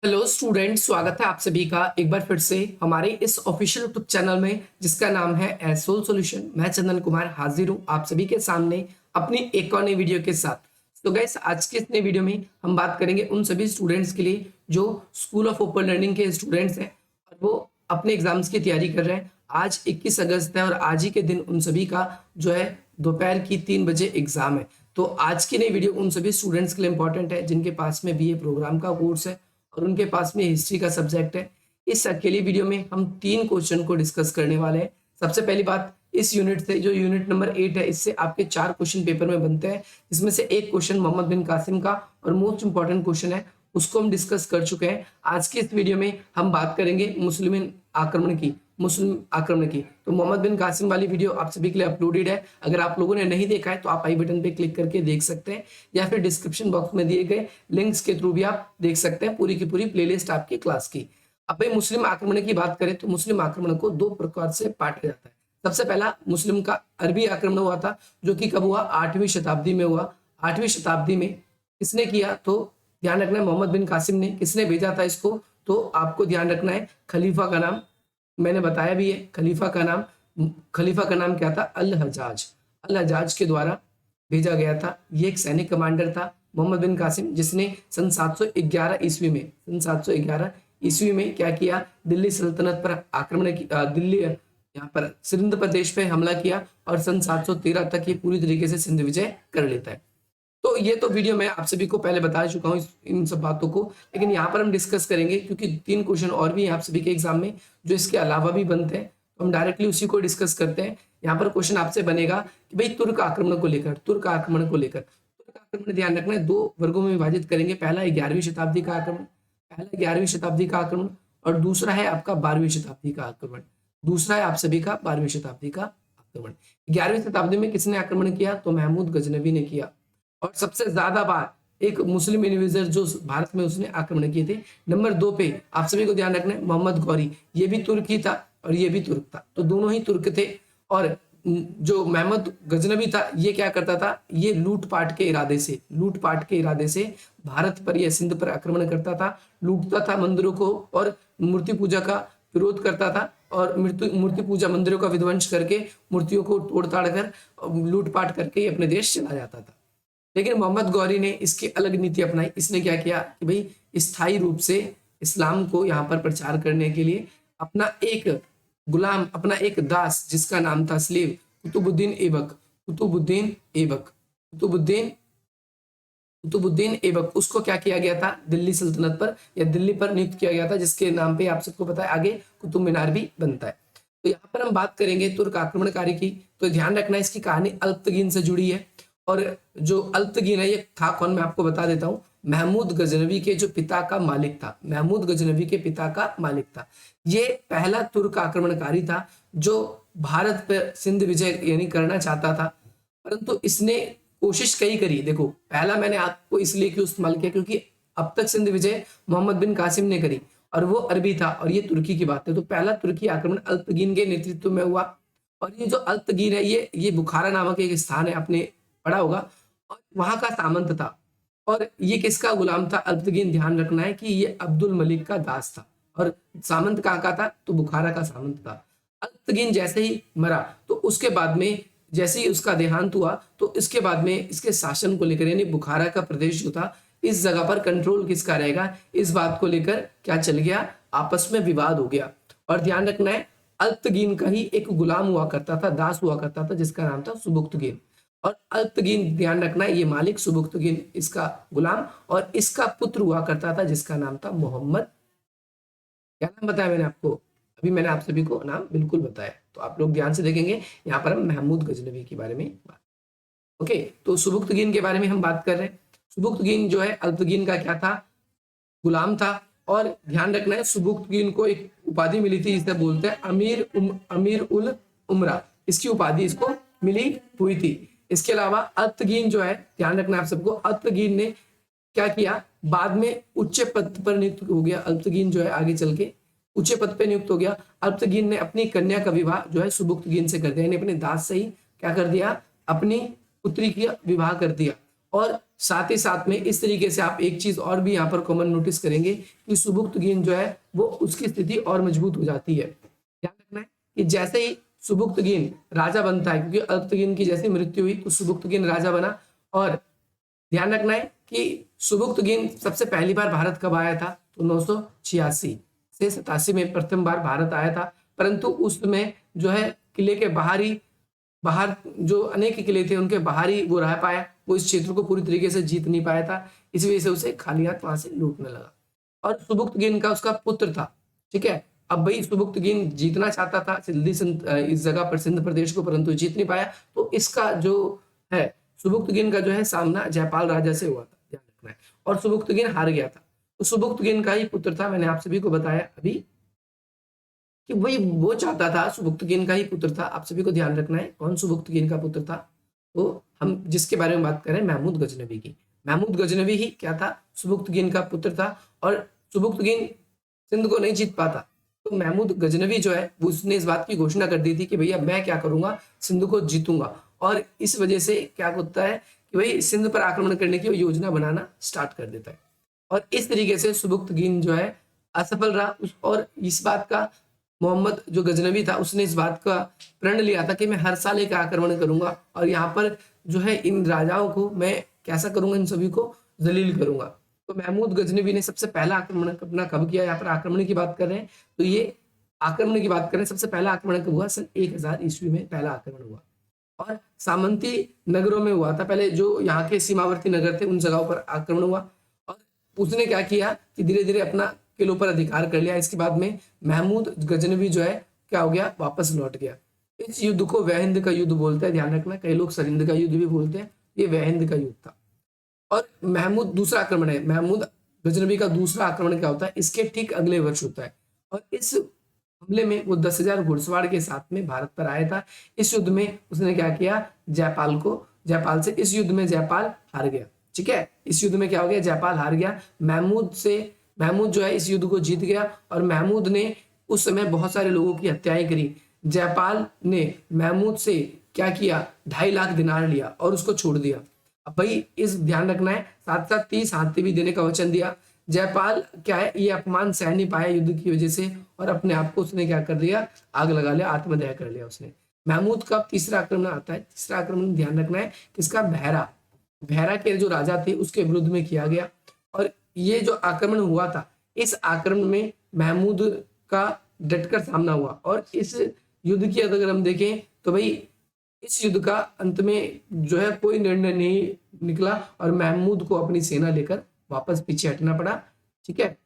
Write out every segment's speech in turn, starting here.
Hello student, स्वागत है आप सभी का एक बार फिर से हमारे इस ऑफिशियल यूट्यूब चैनल में जिसका नाम है एसोल सॉल्यूशन। मैं चंदन कुमार हाजिर हूं आप सभी के सामने अपनी एक और नई वीडियो के साथ। तो गाइस, आज के इस नई वीडियो में हम बात करेंगे उन सभी स्टूडेंट्स के लिए जो स्कूल ऑफ ओपन लर्निंग के स्टूडेंट्स हैं और वो अपने एग्जाम्स की तैयारी कर रहे हैं। आज 21 अगस्त है और आज ही के दिन उन सभी का जो है दोपहर की 3 बजे एग्जाम है। तो आज की नई वीडियो उन सभी स्टूडेंट्स के लिए इंपॉर्टेंट है जिनके पास में बीए प्रोग्राम का कोर्स है और उनके पास में हिस्ट्री का सब्जेक्ट है। इस अकेली वीडियो में हम 3 क्वेश्चन को डिस्कस करने वाले हैं। सबसे पहली बात, इस यूनिट से जो यूनिट नंबर 8 है, इससे आपके 4 क्वेश्चन पेपर में बनते हैं, जिसमें से एक क्वेश्चन मोहम्मद बिन कासिम का और मोस्ट इंपॉर्टेंट क्वेश्चन है, उसको हम डिस्कस कर चुके हैं। आज की इस वीडियो में हम बात करेंगे मुस्लिम आक्रमण की। तो मोहम्मद बिन कासिम वाली वीडियो आप सभी के लिए अपलोडेड है। अगर आप लोगों ने नहीं देखा है तो आप आई बटन पे क्लिक करके देख सकते हैं या फिर डिस्क्रिप्शन बॉक्स में दिए गए लिंक्स के थ्रू भी आप देख सकते हैं पूरी की पूरी प्लेलिस्ट आपकी क्लास की। अब भाई, मुस्लिम आक्रमण की बात करें तो मुस्लिम आक्रमण को 2 प्रकार से बांटा जाता है। सबसे पहला मुस्लिम का अरबी आक्रमण हुआ था, जो कि कब हुआ? 8वीं शताब्दी में हुआ। 8वीं शताब्दी में किसने किया? तो ध्यान रखना है, मोहम्मद बिन कासिम ने। किसने भेजा था इसको? तो आपको ध्यान रखना है, खलीफा का नाम मैंने बताया भी है। खलीफा का नाम क्या था? अल हजाज। अल हजाज के द्वारा भेजा गया था। ये एक सैनिक कमांडर था मोहम्मद बिन कासिम, जिसने सन 711 ईस्वी में क्या किया? दिल्ली सल्तनत पर आक्रमण किया। दिल्ली यहाँ पर सिंध प्रदेश पे हमला किया और सन 713 तक ये पूरी तरीके से सिंध विजय कर लेता है। तो ये तो वीडियो मैं आप सभी को पहले बता चुका हूँ इन सब बातों को, लेकिन यहाँ पर हम डिस्कस करेंगे क्योंकि 3 क्वेश्चन और भी हैं आप सभी के एग्जाम में जो इसके अलावा भी बनते हैं। तो हम डायरेक्टली उसी को डिस्कस करते हैं। यहाँ पर क्वेश्चन आपसे बनेगा कि भाई तुर्क आक्रमण को लेकर तुर्क आक्रमण ध्यान रखना है, 2 वर्गों में विभाजित करेंगे। पहला 11वीं शताब्दी का आक्रमण, और दूसरा है आपका 12वीं शताब्दी का आक्रमण। दूसरा है आप सभी का 12वीं शताब्दी का आक्रमण। 11वीं शताब्दी में किसने आक्रमण किया? तो महमूद गजनवी ने किया। और सबसे ज्यादा बार एक मुस्लिम इन्वेजर जो भारत में उसने आक्रमण किए थे। नंबर 2 पे आप सभी को ध्यान रखना है, मोहम्मद गौरी। ये भी तुर्क ही था और ये भी तुर्क था, तो दोनों ही तुर्क थे। और जो महमूद गजनवी था, ये क्या करता था? ये लूटपाट के इरादे से भारत पर या सिंध पर आक्रमण करता था, लूटता था मंदिरों को और मूर्ति पूजा का विरोध करता था और मूर्ति पूजा मंदिरों का विध्वंस करके मूर्तियों को तोड़ ताड़ कर लूटपाट करके अपने देश चला जाता था। लेकिन मोहम्मद गौरी ने इसकी अलग नीति अपनाई। इसने क्या किया कि भाई स्थायी रूप से इस्लाम को यहाँ पर प्रचार करने के लिए अपना एक गुलाम, अपना एक दास, जिसका नाम था स्लेव, कुतुबुद्दीन ऐबक, उसको क्या किया गया था? दिल्ली सल्तनत पर या दिल्ली पर नियुक्त किया गया था, जिसके नाम पे आप सबको पता है आगे कुतुब मीनार भी बनता है। तो यहाँ पर हम बात करेंगे तुर्क आक्रमणकारी की। तो ध्यान रखना, इसकी कहानी अल्पतगीन से जुड़ी है। और जो अल्पतगीन है, ये था कौन? मैं आपको बता देता हूँ। महमूद गजनवी के जो पिता का मालिक था। ये पहला तुर्क आक्रमणकारी था जो भारत पर सिंध विजय यानी करना चाहता था, परंतु इसने कोशिश कई करी। देखो, पहला मैंने आपको इसलिए क्यों इस्तेमाल किया, क्योंकि अब तक सिंध विजय मोहम्मद बिन कासिम ने करी और वो अरबी था और ये तुर्की की बात है। तो पहला तुर्की आक्रमण अल्पतगीन के नेतृत्व में हुआ। और ये जो अल्पतगीन है, ये बुखारा नामक एक स्थान है, आपने पढ़ा होगा, और वहां का सामंत था। और ये किसका गुलाम था? अल्पतगीन। ध्यान रखना है कि ये अब्दुल मलिक का दास था और सामंत कहाँ का था? तो बुखारा का सामंत था। अल्पतगीन जैसे ही मरा तो उसके बाद में, जैसे ही उसका देहांत हुआ, तो इसके बाद में इसके शासन को लेकर, यानी बुखारा का प्रदेश जो था, इस जगह पर कंट्रोल किसका रहेगा, इस बात को लेकर क्या चल गया? आपस में विवाद हो गया। और ध्यान रखना है, अल्पतगीन का ही एक गुलाम हुआ करता था, दास हुआ करता था, जिसका नाम था सुबुक्तगीन। और अल्पतगीन, ध्यान रखना है, ये मालिक सुबुक्तगीन इसका गुलाम, और इसका पुत्र हुआ करता था जिसका नाम था मोहम्मद। क्या नाम बताया मैंने आपको? अभी मैंने आप सभी को नाम बिल्कुल बताया, तो आप लोग ध्यान से देखेंगे। यहाँ पर हम महमूद गजनवी के बारे में बात, ओके। तो सुबुक्तगीन के बारे में हम बात कर रहे हैं। सुबुक्तगीन जो है अल्पतगीन का क्या था? गुलाम था। और ध्यान रखना है, सुबुक्तगीन को एक उपाधि मिली थी, जिसे बोलते हैं अमीर उल उमरा। इसकी उपाधि इसको मिली हुई थी। इसके अलावा अल्पतगीन जो है, ध्यान रखना है आप सबको, अल्पतगीन ने क्या किया? बाद में उच्च पद पर नियुक्त हो गया। अल्पतगीन जो है आगे चल के उच्च पद पर नियुक्त हो गया। अल्पतगीन ने अपनी कन्या का विवाह जो है सुबुक्तगीन से कर दिया, यानी अपने दास से ही क्या कर दिया? अपनी पुत्री की विवाह कर दिया। और साथ ही साथ में इस तरीके से आप एक चीज और भी यहाँ पर कॉमन नोटिस करेंगे कि सुबुक्तगीन जो है वो उसकी स्थिति और मजबूत हो जाती है। ध्यान रखना है कि जैसे ही सुबुक्तगीन राजा बनता है, क्योंकि अल्पतगीन की जैसे मृत्यु हुई तो सुबुक्तगीन राजा बना। और ध्यान रखना है कि सुबुक्तगीन सबसे पहली बार भारत कब आया था, तो 986 से 87 में प्रथम बार भारत आया था। परंतु उसमें जो है किले के बाहर जो अनेक किले थे उनके बाहर ही वो रह पाया, वो इस क्षेत्र को पूरी तरीके से जीत नहीं पाया था, इस वजह से उसे खाली हाथ वहां से लूटने लगा। और सुबुक्तगीन का उसका पुत्र था, ठीक है। अब भाई सुबुक्तगीन जीतना चाहता था इस जगह पर सिंध प्रदेश को, परंतु जीत नहीं पाया। तो इसका जो है सुबुक्तगीन का जो है सामना जयपाल राजा से हुआ था, ध्यान रखना है। और सुबुक्तगीन हार गया था। तो सुबुक्तगीन का ही पुत्र था, मैंने आप सभी को बताया अभी कि वही वो चाहता था, सुबुक्तगीन का ही पुत्र था। आप सभी को ध्यान रखना है कौन सुबुक्तगीन का पुत्र था। तो हम जिसके बारे में बात कर रहे हैं महमूद गजनवी की। महमूद गजनवी ही क्या था, सुबुक्तगीन का पुत्र था। और सुबुक्तगीन सिंध को नहीं जीत पाता तो महमूद गजनवी जो है वो उसने इस बात की घोषणा कर दी थी कि भैया मैं क्या करूंगा, सिंध को जीतूंगा। और इस वजह से क्या होता है कि भाई सिंध पर आक्रमण करने की योजना बनाना स्टार्ट कर देता है। और इस तरीके से सुबुक्तगीन जो है असफल रहा। और इस बात का मोहम्मद जो गजनवी था उसने इस बात का प्रण लिया था कि मैं हर साल एक आक्रमण करूंगा और यहाँ पर जो है इन राजाओं को मैं कैसा करूंगा, इन सभी को जलील करूंगा। तो महमूद गजनवी ने सबसे पहला आक्रमण अपना कब किया, यहाँ पर आक्रमण की बात कर रहे हैं तो ये आक्रमण की बात करें सबसे पहला आक्रमण कब हुआ, सन 1000 ईस्वी में पहला आक्रमण हुआ। और सामंती नगरों में हुआ था, पहले जो यहाँ के सीमावर्ती नगर थे उन जगहों पर आक्रमण हुआ। और उसने क्या किया कि धीरे धीरे अपना किलों पर अधिकार कर लिया। इसके बाद में महमूद गजनवी जो है क्या हो गया, वापस लौट गया। इस युद्ध को वहहिंद का युद्ध बोलते हैं, ध्यान रखना। कई लोग सरहिंद का युद्ध भी बोलते हैं, ये वहहिंद का युद्ध था। और महमूद दूसरा आक्रमण है, महमूद गजनवी का दूसरा आक्रमण क्या होता है, इसके ठीक अगले वर्ष होता है। और इस हमले में वो 10,000 घुड़सवार के साथ में भारत पर आया था। इस युद्ध में उसने क्या किया, जयपाल से इस युद्ध में जयपाल हार गया, ठीक है। इस युद्ध में क्या हो गया, जयपाल हार गया। महमूद जो है इस युद्ध को जीत गया। और महमूद ने उस समय बहुत सारे लोगों की हत्याएं करी। जयपाल ने महमूद से क्या किया, 2.5 लाख दिनार लिया और उसको छोड़ दिया। अब भाई इस ध्यान रखना है, साथ साथ 30 हाथी भी देने का वचन दिया। जयपाल क्या है, ये अपमान सह नहीं पाया युद्ध की वजह से और अपने आप को उसने क्या कर दिया, आग लगा लिया, आत्मदह कर लिया उसने। महमूद का तीसरा आक्रमण आता है। तीसरा आक्रमण ध्यान रखना है किसका, बहरा के जो राजा थे उसके विरुद्ध में किया गया। और ये जो आक्रमण हुआ था, इस आक्रमण में महमूद का डटकर सामना हुआ। और इस युद्ध की अगर हम देखें तो भाई इस युद्ध का अंत में जो है कोई निर्णय नहीं निकला और महमूद को अपनी सेना लेकर वापस पीछे हटना पड़ा, ठीक है।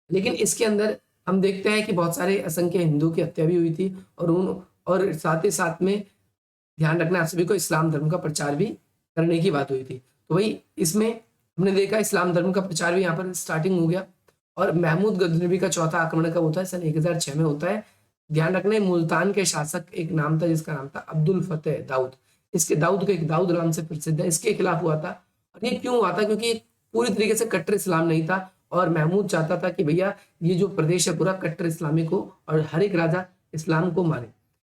लेकिन इसके अंदर हम देखते हैं कि बहुत सारे असंख्य हिंदुओं की हत्या भी हुई थी। और साथ ही साथ में ध्यान रखना आप सभी को, इस्लाम धर्म का प्रचार भी करने की बात हुई थी। तो वही इसमें हमने देखा इस्लाम धर्म का प्रचार भी यहाँ पर स्टार्टिंग हो गया। और महमूद गजनवी का चौथा आक्रमण कब होता है, सन 1006 में होता है। ध्यान रखना मुल्तान के शासक एक नाम था जिसका नाम था अब्दुल फतेह दाऊद। इसके दाऊद के एक दाऊद नाम से प्रसिद्ध है, इसके खिलाफ हुआ था। और ये क्यों हुआ था, क्योंकि पूरी तरीके से कट्टर इस्लाम नहीं था और महमूद चाहता था कि भैया ये जो प्रदेश है पूरा कट्टर इस्लामिक हो और हर एक राजा इस्लाम को माने।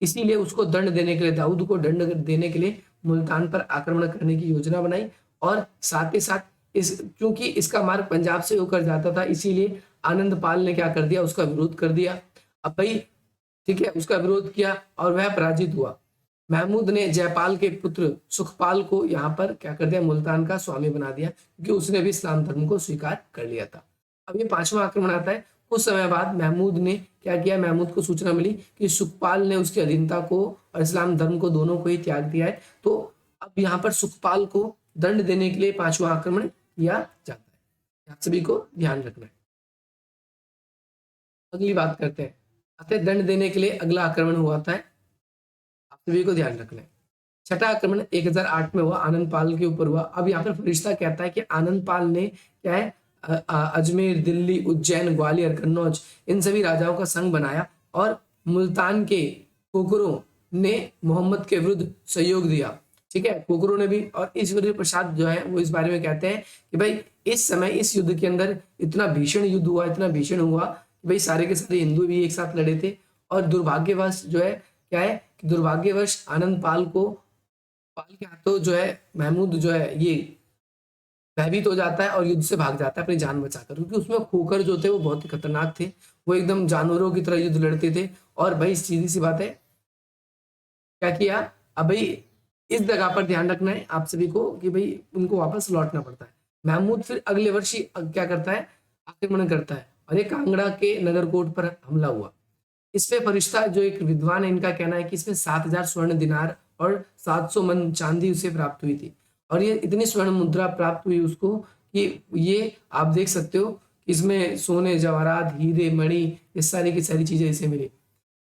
इसीलिए उसको दंड देने के लिए, दाऊद को दंड देने के लिए मुल्तान पर आक्रमण करने की योजना बनाई। और साथ ही साथ क्योंकि इसका मार्ग पंजाब से होकर जाता था, इसीलिए आनंद पाल ने क्या कर दिया, उसका विरोध कर दिया। अब भाई ठीक है, उसका विरोध किया और वह पराजित हुआ। महमूद ने जयपाल के पुत्र सुखपाल को यहाँ पर क्या कर दिया, मुल्तान का स्वामी बना दिया, क्योंकि उसने भी इस्लाम धर्म को स्वीकार कर लिया था। अब ये 5वां आक्रमण आता है। कुछ समय बाद महमूद ने क्या किया, महमूद को सूचना मिली कि सुखपाल ने उसकी अधीनता को और इस्लाम धर्म को दोनों को ही त्याग दिया है। तो अब यहाँ पर सुखपाल को दंड देने के लिए 5वां आक्रमण किया जाता है। आप सभी को ध्यान रखना है। अगली बात करते हैं, अतः दंड देने के लिए अगला आक्रमण हुआ था, आप सभी को ध्यान रखना है। छठा आक्रमण 1008 में हुआ, आनंद पाल के ऊपर हुआ। अब यहाँ पर फरिश्ता कहता है कि आनंद पाल ने क्या है, अजमेर, दिल्ली, उज्जैन, ग्वालियर, कन्नौज इन सभी राजाओं का संघ बनाया और मुल्तान के कोकरों ने मोहम्मद के विरुद्ध सहयोग दिया, ठीक है, कोकरों ने भी। और ईश्वरीय प्रसाद जो है वो इस बारे में कहते हैं कि भाई इस समय इस युद्ध के अंदर इतना भीषण युद्ध हुआ, इतना भीषण हुआ कि भाई सारे के सारे हिंदू भी एक साथ लड़े थे। और दुर्भाग्यवश जो है क्या है कि दुर्भाग्यवश आनंद पाल के हाथों जो है महमूद जो है ये भयभीत हो जाता है और युद्ध से भाग जाता है अपनी जान बचाकर, क्योंकि उसमें खोकर जो थे वो बहुत ही खतरनाक थे। वो एकदम जानवरों की तरह युद्ध लड़ते थे। और भाई सीधी सी बात है, क्या किया, अब भाई इस जगह पर ध्यान रखना है आप सभी को कि भाई उनको वापस लौटना पड़ता है। महमूद फिर अगले वर्ष ही क्या करता है, आक्रमण करता है और ये कांगड़ा के नगरकोट पर हमला हुआ। इसमें फरिश्ता जो एक विद्वान है, इनका कहना है कि इसमें 7,000 स्वर्ण दिनार और 700 मन चांदी उसे प्राप्त हुई थी। और ये इतनी स्वर्ण मुद्रा प्राप्त हुई उसको कि ये आप देख सकते हो, इसमें सोने जवाहरात हीरे मणि ये सारी की सारी चीजें इसे मिली।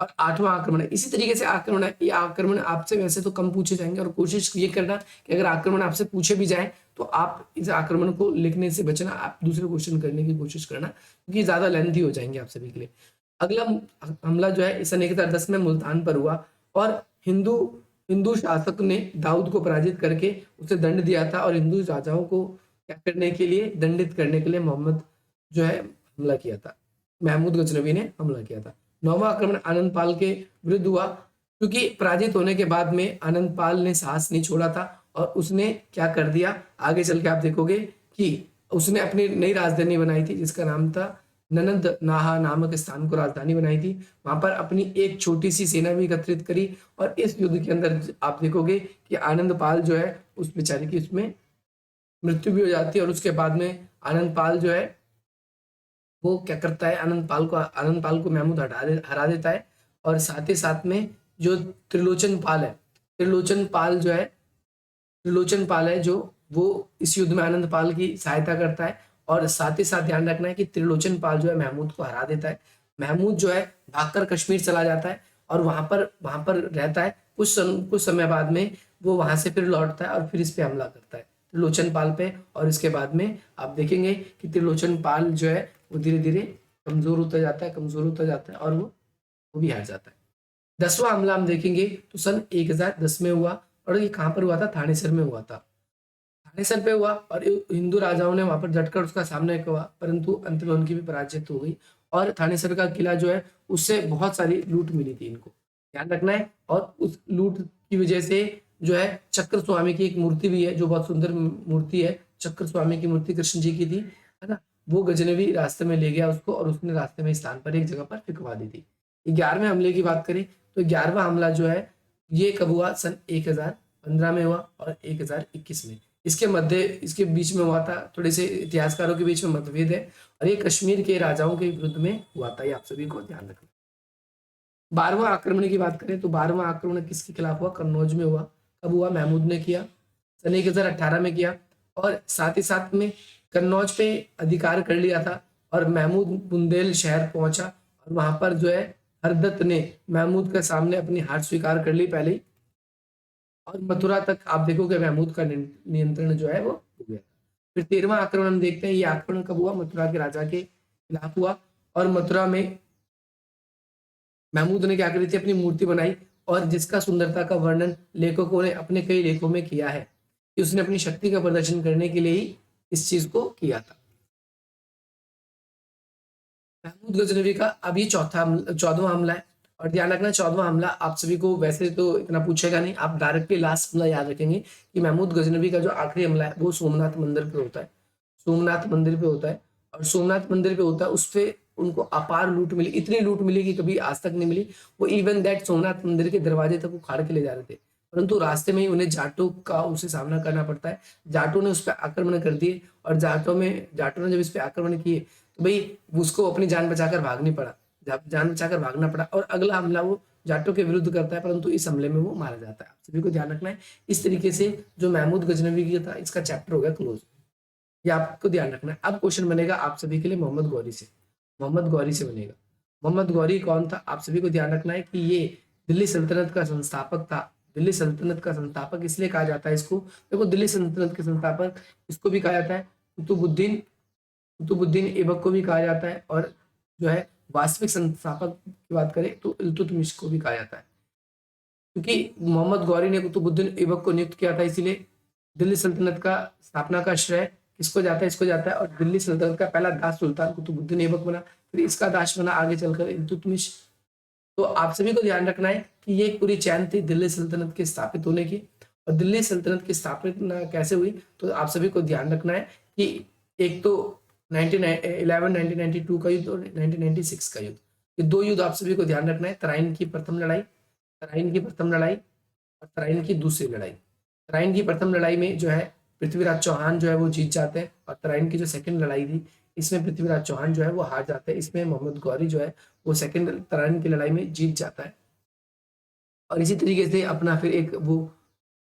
और 8वां आक्रमण है, इसी तरीके से आक्रमण है। ये आक्रमण आपसे वैसे तो कम पूछे जाएंगे और कोशिश ये करना कि अगर आक्रमण आपसे पूछे भी जाए तो आप इस आक्रमण को लिखने से बचना, आप दूसरे क्वेश्चन करने की कोशिश करना, क्योंकि ज्यादा लेंथी हो जाएंगे आप सभी के लिए। अगला हमला जो है सन 1010 में मुल्तान पर हुआ और हिंदू हिंदू शासक ने दाऊद को पराजित करके उसे दंड दिया था और हिंदू राजाओं को क्या करने के लिए, दंडित करने के लिए मोहम्मद जो है हमला किया था, महमूद गजनवी ने हमला किया था। 9वां आक्रमण आनंद पाल के विरुद्ध हुआ, क्योंकि पराजित होने के बाद में आनंद पाल ने साहस नहीं छोड़ा था और उसने क्या कर दिया, आगे चल के आप देखोगे कि उसने अपनी नई राजधानी बनाई थी जिसका नाम था ननंद नाहा नामक स्थान को राजधानी बनाई थी। वहां पर अपनी एक छोटी सी सेना भी एकत्रित करी और इस युद्ध के अंदर आप देखोगे कि आनंद पाल जो है उस बेचारे की उसमें मृत्यु भी हो जाती है। और उसके बाद में आनंद पाल जो है वो क्या करता है, आनंद पाल को महमूद हरा देता है। और साथ ही साथ में जो त्रिलोचन पाल है, त्रिलोचन पाल है जो वो इस युद्ध में आनंद पाल की सहायता करता है। और साथ ही साथ ध्यान रखना है कि त्रिलोचन पाल जो है महमूद को हरा देता है। महमूद जो है भागकर कश्मीर चला जाता है और वहां पर रहता है। कुछ समय बाद में वो वहां से फिर लौटता है और फिर इस पे हमला करता है, त्रिलोचन पाल पे। और इसके बाद में आप देखेंगे कि त्रिलोचन पाल जो है वो धीरे धीरे कमजोर होता जाता है और वो भी हार जाता है। 10वां हमला हम देखेंगे तो सन 1010 में हुआ और ये कहाँ पर हुआ था, थानेसर में हुआ था। थानेसर पे हुआ और हिंदू राजाओं ने वहां पर डटकर उसका सामना किया, परंतु अंत में उनकी भी पराजय हो गई। और थानेसर का किला जो है उससे बहुत सारी लूट मिली थी, इनको ध्यान रखना है। और उस लूट की वजह से जो है चक्र स्वामी की एक मूर्ति भी है जो बहुत सुंदर मूर्ति है, चक्र स्वामी की मूर्ति कृष्ण जी की थी, है ना। वो गजनवी रास्ते में ले गया उसको और उसने रास्ते में स्थान पर एक जगह पर फिकवा दी थी। 11वें हमले की बात करें तो 11वां हमला जो है ये कब हुआ, सन 1015 में हुआ और 1021 में। इसके बीच में हुआ था, थोड़े से इतिहासकारों के बीच में मतभेद है और ये कश्मीर के राजाओं के विरुद्ध में हुआ था, ये आप सभी को ध्यान रखना। 12वां आक्रमण की बात करें तो 12वां आक्रमण किसके खिलाफ हुआ, कन्नौज में हुआ। कब हुआ, महमूद ने किया, सन 1018 में किया। और साथ ही साथ में कन्नौज पे अधिकार कर लिया था और महमूद बुंदेल शहर पहुंचा और वहां पर जो है हरदत्त ने महमूद के सामने अपनी हार स्वीकार कर ली पहले ही। और मथुरा तक आप देखोगे महमूद का नियंत्रण जो है वो हो गया। फिर 13वां आक्रमण हम देखते हैं, ये आक्रमण कब हुआ, मथुरा के राजा के खिलाफ हुआ। और मथुरा में महमूद ने क्या करी थी, अपनी मूर्ति बनाई और जिसका सुंदरता का वर्णन लेखकों ने अपने कई लेखों में किया है कि उसने अपनी शक्ति का प्रदर्शन करने के लिए ही इस चीज को किया था। महमूद गजनवी का अब ये 14वां हमला है। और ध्यान रखना 14वां हमला आप सभी को वैसे तो इतना पूछेगा नहीं, आप डायरेक्टली लास्ट हमला याद रखेंगे कि महमूद गजनवी का जो आखिरी हमला है वो सोमनाथ मंदिर पे होता है। सोमनाथ मंदिर पे होता है और सोमनाथ मंदिर पे होता है, उस पे उनको अपार लूट मिली, इतनी लूट मिली कि कभी आज तक नहीं मिली। वो इवन दैट सोमनाथ मंदिर के दरवाजे तक वो खाड़ के ले जा रहे थे, परंतु रास्ते में ही उन्हें जाटों का उसे सामना करना पड़ता है। जाटों ने उस पर आक्रमण कर दिए और जाटों ने जब इस पे आक्रमण किए तो भाई उसको अपनी जान बचाकर भागना पड़ा और अगला हमला वो जाटों के विरुद्ध करता है, परंतु इस हमले में वो मारा जाता है। आप सभी को ध्यान रखना है। इस तरीके से जो महमूद गजनवी की था इसका चैप्टर हो गया क्लोज, ये आपको ध्यान रखना है। अब क्वेश्चन बनेगा आप सभी के लिए मोहम्मद गौरी से बनेगा। मोहम्मद गौरी कौन था, आप सभी को ध्यान रखना है कि ये दिल्ली सल्तनत का संस्थापक था। दिल्ली सल्तनत का संस्थापक इसलिए कहा जाता है इसको, देखो दिल्ली सल्तनत के संस्थापक इसको भी कहा जाता है कुतुबुद्दीन ऐबक को भी कहा जाता है और जो है वास्तविक संस्थापक की बात करें तो इल्तुतमिश को भी कहा जाता है, क्योंकि मोहम्मद गौरी ने कुतुबुद्दीन ऐबक को नियुक्त किया था। इसीलिए दिल्ली सल्तनत का स्थापना का श्रेय किसको जाता है, इसको जाता है। और दिल्ली सल्तनत का पहला दास सुल्तान कुतुबुद्दीन ऐबक बना, फिर इसका दास बना आगे चलकर इल्तुतमिश। तो आप सभी को ध्यान रखना है कि ये पूरी चैन थी दिल्ली सल्तनत के स्थापित होने की। और दिल्ली सल्तनत की स्थापना कैसे हुई तो आप सभी को ध्यान रखना है कि एक तो 1992 का युद्ध और 1996 का युद्ध, ये दो युद्ध आप सभी को ध्यान रखना है। तराइन की प्रथम लड़ाई, तराइन की प्रथम लड़ाई और तराइन की दूसरी लड़ाई। तराइन की प्रथम लड़ाई में जो है पृथ्वीराज चौहान जो है वो जीत जाते हैं, और तराइन की जो सेकंड लड़ाई थी इसमें पृथ्वीराज चौहान जो है वो हार जाते हैं। इसमें मोहम्मद गौरी जो है वो सेकंड तराइन की लड़ाई में जीत जाता है। और इसी तरीके से अपना फिर एक वो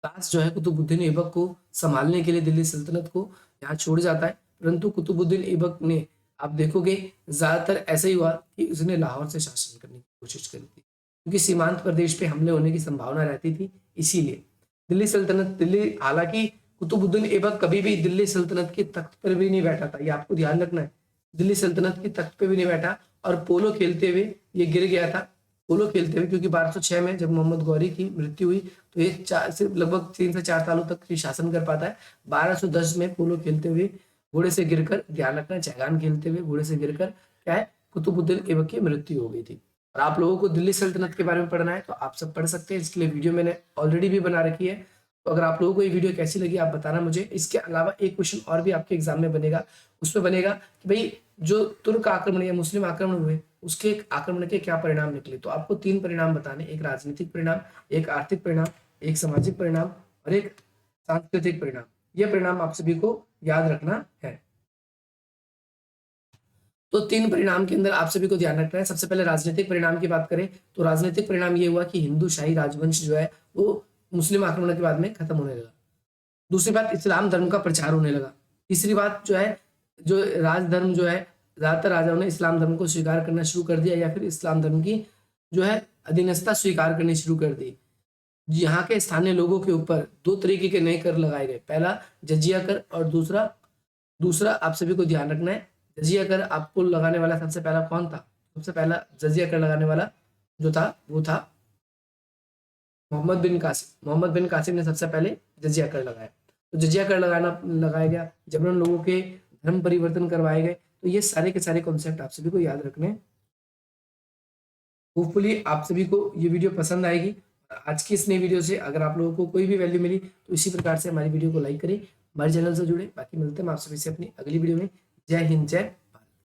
ताज जो है कुतुबुद्दीन ऐबक को संभालने के लिए दिल्ली सल्तनत को यहाँ छोड़ जाता है। परंतु कुतुबुद्दीन ऐबक ने, आप देखोगे ज्यादातर ऐसा ही हुआ कि उसने लाहौर से शासन करने की कोशिश करी थी, क्योंकि सीमांत प्रदेश पे हमले होने की संभावना रहती थी। इसीलिए दिल्ली, हालांकि कुतुबुद्दीन ऐबक कभी भी दिल्ली सल्तनत के तख्त पर भी नहीं बैठा था, ये आपको ध्यान रखना है। दिल्ली सल्तनत के तख्त पे भी नहीं बैठा, और पोलो खेलते हुए ये गिर गया था। पोलो खेलते हुए, क्योंकि 1206 में जब मोहम्मद गौरी की मृत्यु हुई तो ये सिर्फ लगभग 3 से 4 सालों तक ही शासन कर पाता है। 1210 में पोलो खेलते हुए घोड़े से गिरकर, ध्यान रखना, चैगान खेलते हुए घोड़े से गिरकर क्या है, कुतुबुद्दीन ऐबक की मृत्यु हो गई थी। और आप लोगों को दिल्ली सल्तनत के बारे में पढ़ना है तो आप सब पढ़ सकते हैं, इसके लिए वीडियो मैंने ऑलरेडी भी बना रखी है। तो अगर आप लोगों को ये वीडियो कैसी लगी आप बताना मुझे। इसके अलावा एक क्वेश्चन और भी आपके एग्जाम में बनेगा, उसमें बनेगा कि भाई जो तुर्क आक्रमण या मुस्लिम आक्रमण हुए उसके आक्रमण के क्या परिणाम निकले। तो आपको 3 परिणाम बताने, एक राजनीतिक परिणाम, एक आर्थिक परिणाम, एक सामाजिक परिणाम और एक सांस्कृतिक परिणाम। ये परिणाम आप सभी को याद रखना है। तो 3 परिणाम के अंदर आप सभी को ध्यान रखना है। सबसे पहले राजनीतिक परिणाम की बात करें तो राजनीतिक परिणाम ये हुआ कि हिंदू शाही राजवंश जो है वो मुस्लिम आक्रमण के बाद में खत्म होने लगा। दूसरी बात, इस्लाम धर्म का प्रचार होने लगा। तीसरी बात जो है, जो राजधर्म जो है, ज्यादातर राजाओं ने इस्लाम धर्म को स्वीकार करना शुरू कर दिया, या फिर इस्लाम धर्म की जो है अधीनस्था स्वीकार करनी शुरू कर दी। यहाँ के स्थानीय लोगों के ऊपर 2 तरीके के नए कर लगाए गए। पहला जजिया कर, और दूसरा दूसरा आप सभी को ध्यान रखना है, जजिया कर आपको लगाने वाला सबसे पहला कौन था? सबसे पहला जजिया कर लगाने वाला जो था वो था मोहम्मद बिन कासिम। मोहम्मद बिन कासिम ने सबसे पहले जजिया कर लगाया। तो जजिया कर लगाया गया, जबरन लोगों के धर्म परिवर्तन करवाए गए। तो ये सारे के सारे कॉन्सेप्ट आप सभी को याद रखने। होपफुली आप सभी को ये वीडियो पसंद आएगी। आज की इस नई वीडियो से अगर आप लोगों को कोई भी वैल्यू मिली तो इसी प्रकार से हमारी वीडियो को लाइक करें, हमारे चैनल से जुड़े। बाकी मिलते हैं आप सभी से अपनी अगली वीडियो में। जय हिंद, जय